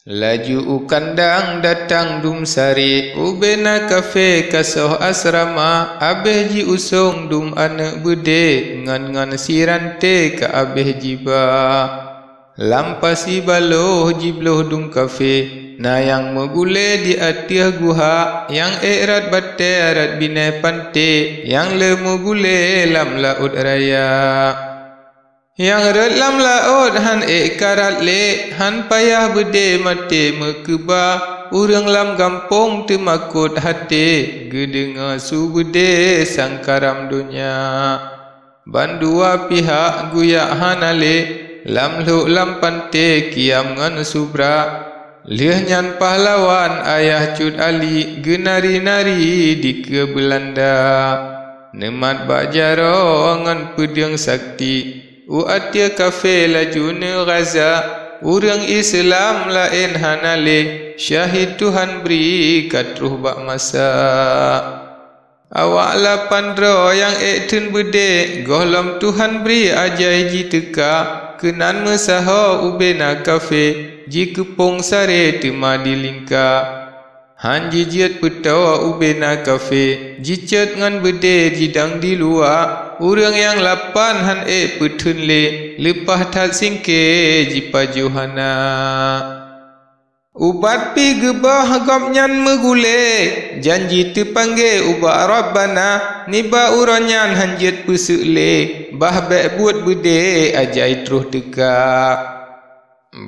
Laju kandang datang dum sari, ubena kafe kasoh asrama, abeh ji usung dum anak bude, ngan sirante ka abeh jiba. Lampasi baloh jibloh dum kafe, na yang megule di atiah guha, yang erat batte arat bine pante, yang le megule lam laut raya. Yang relam laut han karat le, han payah bede mate mekeba, urang lam gampong temakut hati, gedenga su bede sangkaram dunia. Bandua pihak guyak hanale, lam lu lam pante kiam ngan subra, liah nyan pahlawan ayah Cut Ali, genari-nari di ke Belanda. Nemat bajaro ngan pedang sakti, atia kafe laju ne Gaza, urang Islam lain hanale, syahid Tuhan beri katruh bak masa. Awak lapan ro yang tun bede, golom Tuhan beri ajai ji teka, kenan mesaho ubena kafe, ji kepong sare tema dilingka. Han jijiat petawa ubena kafe, jicet ngan bede jidang di luar, urang yang lapan han petun le, lepah tak singke jipa Johana. Ubat pi gebah gopnyan megule, janji terpanggil ubah Rabbana, niba uronyan hanjit pusuk le, bah bek buat bede ajai truh tegak.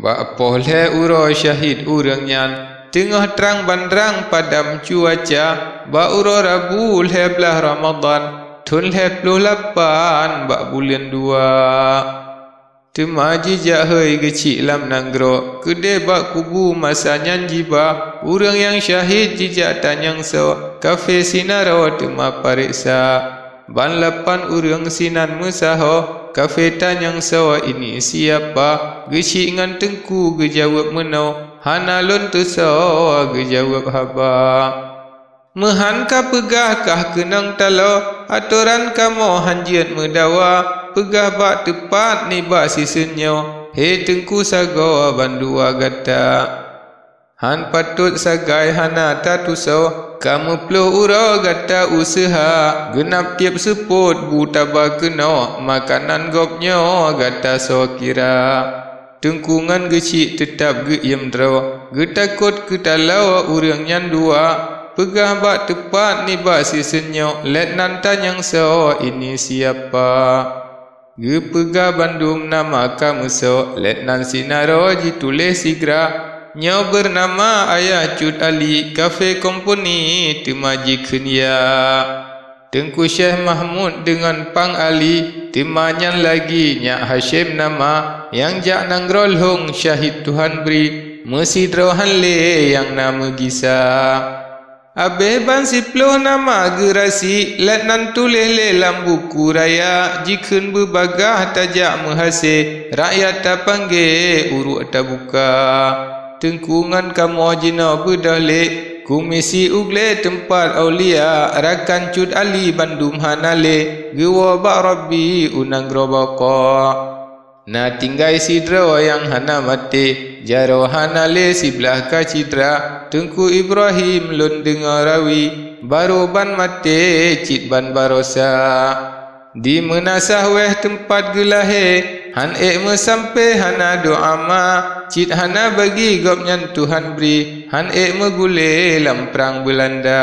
Bak poh le uro syahid urang nyan, tengah terang bandrang padam cuaca, ba uro Rabu le belah Ramadan, tun le 28 bak bulan 2. Tema jijak hei kecil lam nanggro, kede bak kubu masa nyanjiba, urang yang syahid jijak tanyang so, kafe sinaro tema pariksa. Ban 8 urang sinan mesaho, kafe tanyang so ini siapa, kecil ngan tengku gejawab menau, hana lon tu so gejawab haba. Mehanka pegah kah kenang talo, aturan kamu hanjiat medawa, pegah bak tepat ni bak sisenyo, he tengku sago bandua gata. Han patut sagai hana tatuso, kamu peluh uro gata usaha, genap tiap seput butaba keno, makanan gopnyo gata so kira. Tengkungan gecik tetap geyem draw, getakut ketalau urang nyan dua, pegah bak tepat ni bak sisenyo, let nantan yang so ini siapa. Gepegah Bandung nama kamu so, let nan sinaro jitulis sigra, nyo bernama ayah Cut Ali, kafe komponi temaji kenya. Tengku Syekh Mahmud dengan Pang Ali, temanyan lagi Nyak Hashim nama, yang jak nangrol hong syahid Tuhan beri, mesid rohan le yang nama Gisa. Abe ban siploh nama gerasi, let nan tulis le lam buku raya, jikun berbagah tajak menghase, rakyat tak panggil uruk tak buka. Tengkungan kamu jina berdahlik, kumisi ugle tempat aulia, rakan Cut Ali Bandung hanale, gewa bak Rabbi unang grobaka. Na tinggai sidra yang hana mati, jaro hanale sebelah kacidra, Tengku Ibrahim lun dengar rawi, baru ban mati cit ban barosa. Di menasah weh tempat gelahe, han mesampe hana doa ma, cit hana bagi gopnyan Tuhan beri, han megule lam perang Belanda.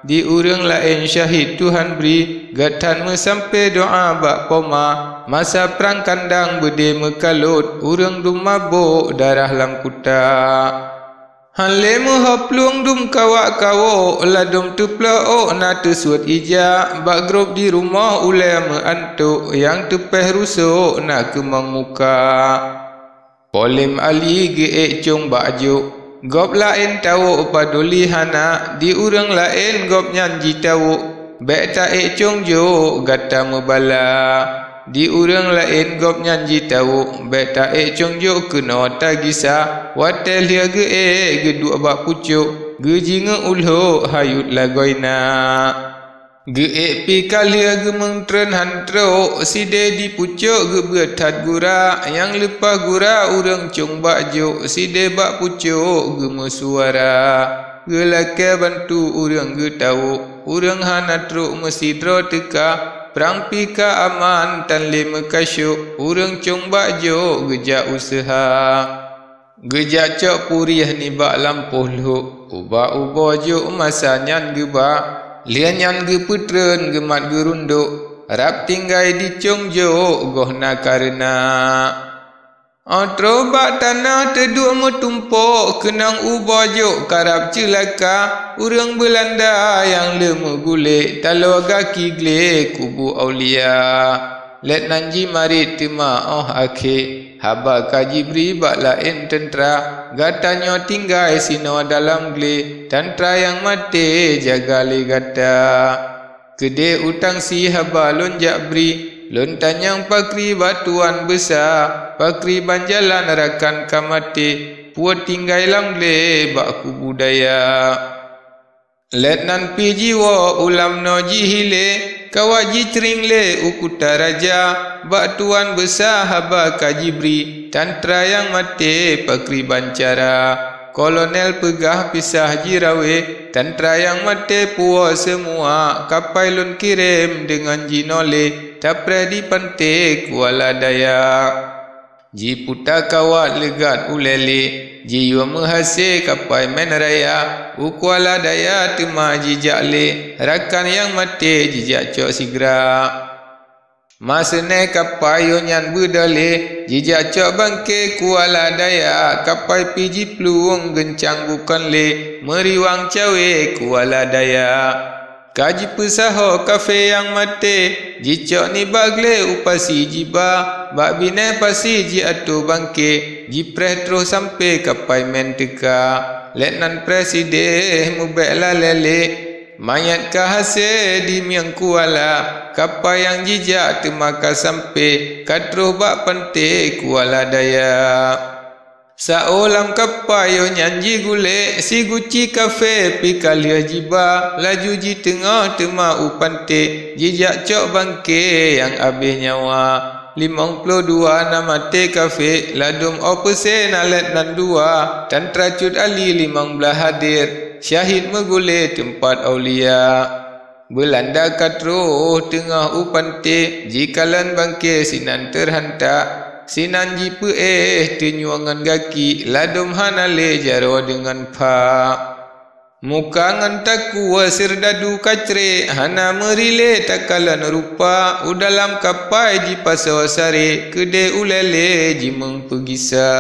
Di urang lain syahid Tuhan beri, gatan mesampe doa bak poma, masa perang kandang bede mekalut, urang dum mabuk darah lam kuta. Han le mehoplung dum kawak kawo, ladum tuplao na tesuat ija, bak grup di rumah ule meantuk, yang tepeh rusuk na kemang muka. Polim Ali ge cung bakjuk, gop lain tahu paduli hana, di urang lain gop nyanji tahu, bek ta cung jo gata mebala. Di urang lain gop nyanji tahu, bek ta cung jo kena tagisa, watel dia geduk bak pucuk, gejinga ulho hayut lagoina. Geek pi kalia gementren hantro side di pucuk ge bertat gura yang lepas gura urang cung bakjo side bak pucuk ge mesuara gelake bantu urang ge tau urang hana truk mesti dro teka perang pi ka aman tan le mekasyuk urang cung bakjo geja usaha geja cok puriah ni bak lampuh luk uba ubo jo masa nyan ge ba lian nyan ge putren ge mat ge runduk rap tinggai di cung jo goh na karena otro bak tanah teduk metumpuk kenang ubo jo karap celaka urang Belanda yang lemu gulik talo gaki gle kubu aulia let nanji mari tema akhir haba kajibri bak lain tentera gatanyo tinggai sino dalam gle tantra yang mati jaga le gata kede utang si haba lonjak bri lon tanyang pakri batuan besar pakri banjalan rakan kamati puat tinggai lam gle bak kubudaya letnan pi jiwa ulam no jihile kawaji tringle ukuta raja bak tuan besar haba kajibri tantra yang mati pakri bancara kolonel pegah pisah jirawe tantra yang mati puas semua kapai lun kirim dengan jinole tapre di pante Kuala Dayak ji puta kawat legat ulele ji yu menghase kapai men raya Kuala Dayak tema jijak le rakan yang mati jijak cok sigra masene kapai yo nyan budale jijak cok bangke Kuala Dayak kapai piji pluang gencang bukan le meriwang cawe Kuala Dayak kaji pesaho kafe yang mati jicok ni bagle upasi jiba bak bine pasi ji atu bangke jipreh terus sampai kapai men teka letnan presiden mubek lele mayat kahase di miang Kuala kapai yang jijak temaka sampai katruh bak pante Kuala Dayak saolam kapayo nyanji gule si guci kafe pi kalia jiba laju ji tengah tema upante jijak cok bangke yang abih nyawa 52 nama te kafe ladum opese nalet nan dua tantra cut ali 15 hadir syahid megule tempat aulia Belanda katruh tengah upante jikalan bangke sinan terhantak sinan jipu tenyuangan gaki ladum hanale jaro dengan pa muka ngan taku wasir dadu kacre hana merile takalan rupa udalam kapai ji pasawasare kede ulele ji mengpegisa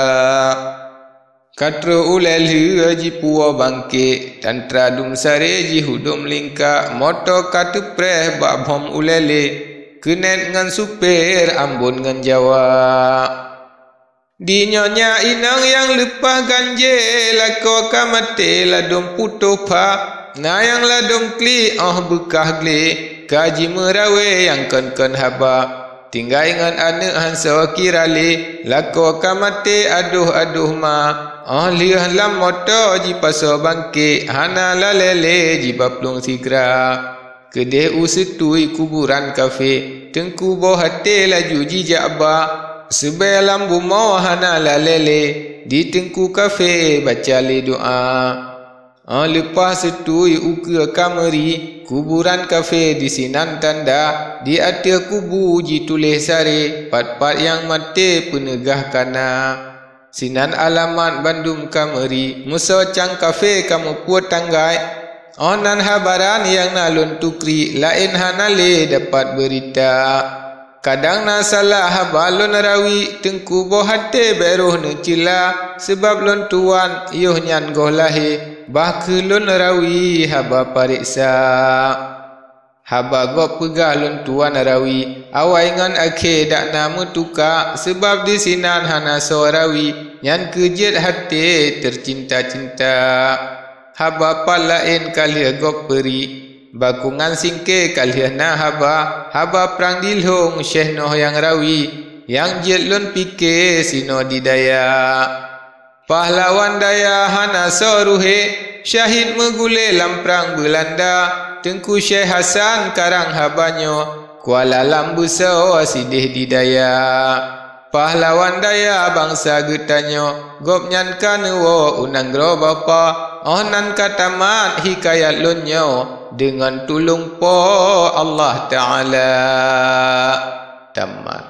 katro ulele ji puwa bangke tantra dum sare ji hudum lingka moto katupreh bak bom ulele kenet ngan supir Ambon ngan Jawa di nyonya inang yang lepah ganje lako kamate ladom puto pa na yang ladom kli bekah gle kaji merawe yang kon haba tinggai ngan ane hanso kirale lako kamate aduh ma liah lam moto ji paso bangke hana lalele ji baplung sigra kede usetui kuburan kafe tengku boh hati laju jijak ba sebelam bumo hana lalele di tengku kafe baca le doa lepas setui uke kameri kuburan kafe di sinan tanda di atas kubu ji tulis sare pat-pat yang mati penegah kana sinan alamat Bandung kameri muso cang kafe kamu puat tanggai onan habaran yang nalun tukri lain hanale dapat berita kadang na salah habalon rawi tengku boh hati beruh necila sebab lon tuan yuh nyan goh lahi bah kelon rawi haba pariksa haba gop pegah lon tuan rawi awai ngan akhe dak nama tuka sebab di sinan hana sorawi nyan kejet hati tercinta-cinta haba palain kalia gop peri bakungan singke kalia na haba perang dilhong Syekh Noh yang rawi yang jetlun pike sino di daya pahlawan daya hana soruhe syahid megule lam perang Belanda Tengku Syekh Hasan karang habanyo Kuala Lambu so sidih didaya Pahlawan daya bangsa getanyo Gop nyan kanuwo unang gro bapa Ohnan katamat hikayat lunyo Dengan tulung po Allah Ta'ala Tamat.